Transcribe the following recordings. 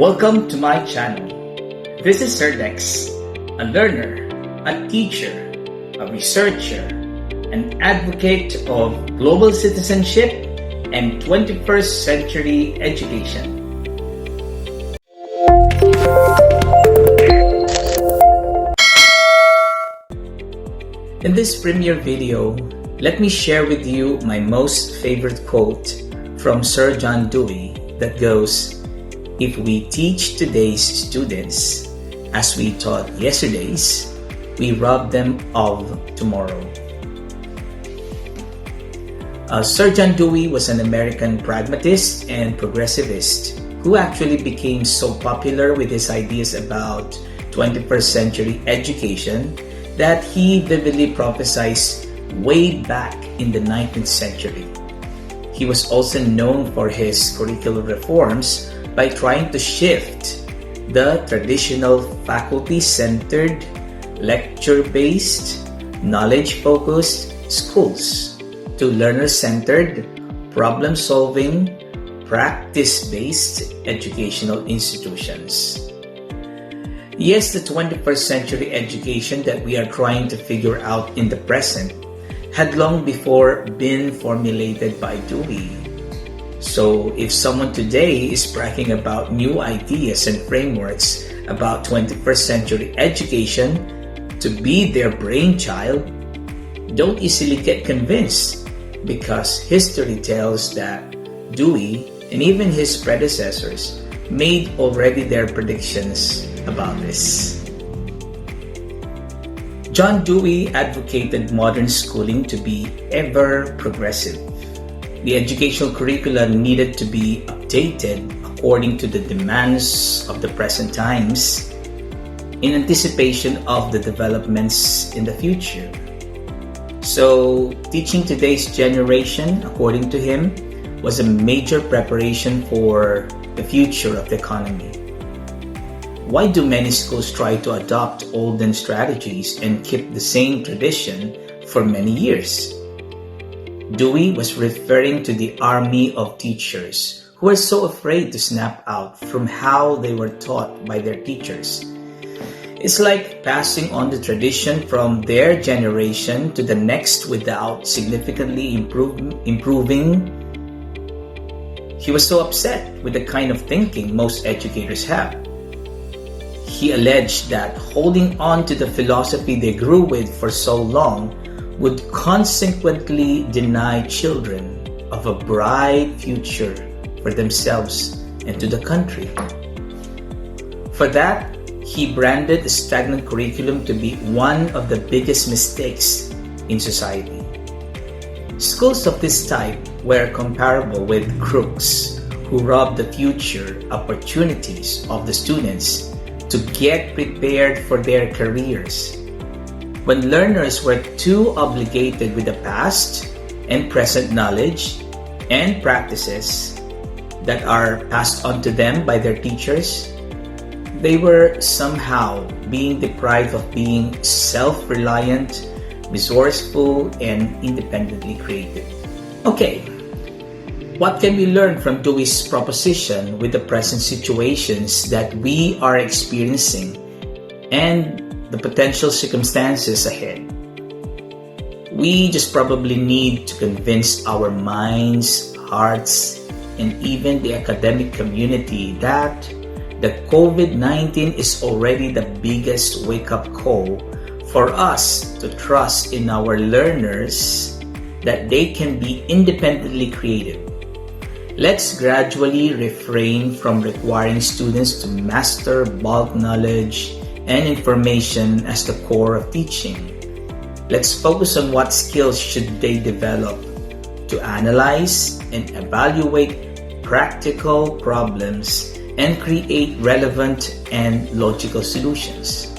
Welcome to my channel. This is Sir Dex, a learner, a teacher, a researcher, an advocate of global citizenship and 21st century education. In this premiere video, let me share with you my most favorite quote from Sir John Dewey that goes, "If we teach today's students as we taught yesterday's, we rob them of tomorrow." Sir John Dewey was an American pragmatist and progressivist who actually became so popular with his ideas about 21st century education that he vividly prophesied way back in the 19th century. He was also known for his curricular reforms by trying to shift the traditional faculty-centered, lecture-based, knowledge-focused schools to learner-centered, problem-solving, practice-based educational institutions. Yes, the 21st century education that we are trying to figure out in the present had long before been formulated by Dewey. So if someone today is bragging about new ideas and frameworks about 21st century education to be their brainchild, don't easily get convinced, because history tells that Dewey and even his predecessors made already their predictions about this. John Dewey advocated modern schooling to be ever progressive. The educational curricula needed to be updated according to the demands of the present times in anticipation of the developments in the future. So, teaching today's generation, according to him, was a major preparation for the future of the economy. Why do many schools try to adopt olden strategies and keep the same tradition for many years? Dewey was referring to the army of teachers who are so afraid to snap out from how they were taught by their teachers. It's like passing on the tradition from their generation to the next without significantly improving. He was so upset with the kind of thinking most educators have. He alleged that holding on to the philosophy they grew with for so long would consequently deny children of a bright future for themselves and to the country. For that, he branded the stagnant curriculum to be one of the biggest mistakes in society. Schools of this type were comparable with crooks who robbed the future opportunities of the students to get prepared for their careers. When learners were too obligated with the past and present knowledge and practices that are passed on to them by their teachers, they were somehow being deprived of being self-reliant, resourceful, and independently creative. Okay, what can we learn from Dewey's proposition with the present situations that we are experiencing and the potential circumstances ahead? We just probably need to convince our minds, hearts, and even the academic community that the COVID-19 is already the biggest wake-up call for us to trust in our learners that they can be independently creative. Let's gradually refrain from requiring students to master bulk knowledge and information as the core of teaching. Let's focus on what skills should they develop to analyze and evaluate practical problems and create relevant and logical solutions.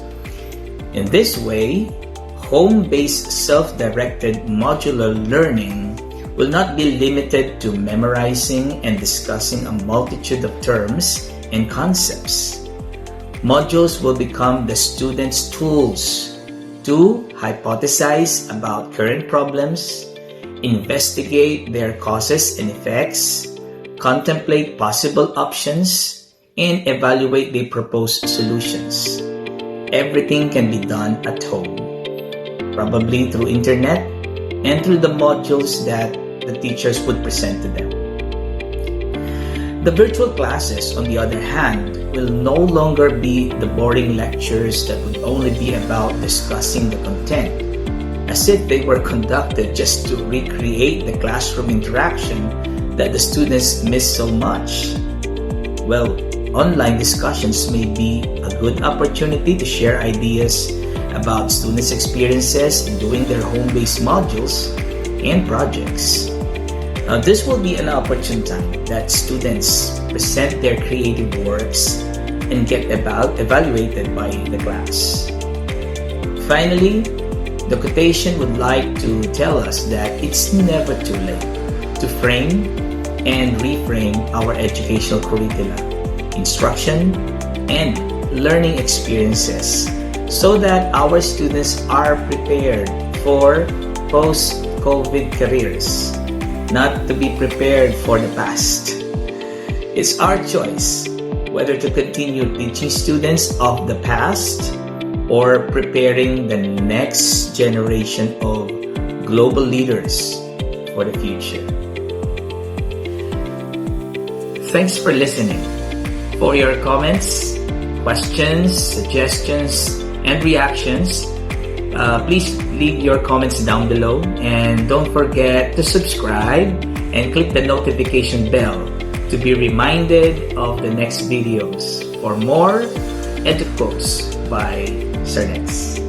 In this way, home-based self-directed modular learning will not be limited to memorizing and discussing a multitude of terms and concepts. Modules will become the students' tools to hypothesize about current problems, investigate their causes and effects, contemplate possible options, and evaluate the proposed solutions. Everything can be done at home, probably through internet and through the modules that the teachers would present to them. The virtual classes, on the other hand, will no longer be the boring lectures that would only be about discussing the content, as if they were conducted just to recreate the classroom interaction that the students miss so much. Well, online discussions may be a good opportunity to share ideas about students' experiences in doing their home-based modules and projects. This will be an opportune time that students present their creative works and get evaluated by the class. Finally, the quotation would like to tell us that it's never too late to frame and reframe our educational curricula, instruction, and learning experiences so that our students are prepared for post-COVID careers, not to be prepared for the past. It's our choice whether to continue teaching students of the past or preparing the next generation of global leaders for the future. Thanks for listening. For your comments, questions, suggestions, and reactions, please leave your comments down below, and don't forget to subscribe and click the notification bell to be reminded of the next videos. For more EdukQuotes by Sir Nex.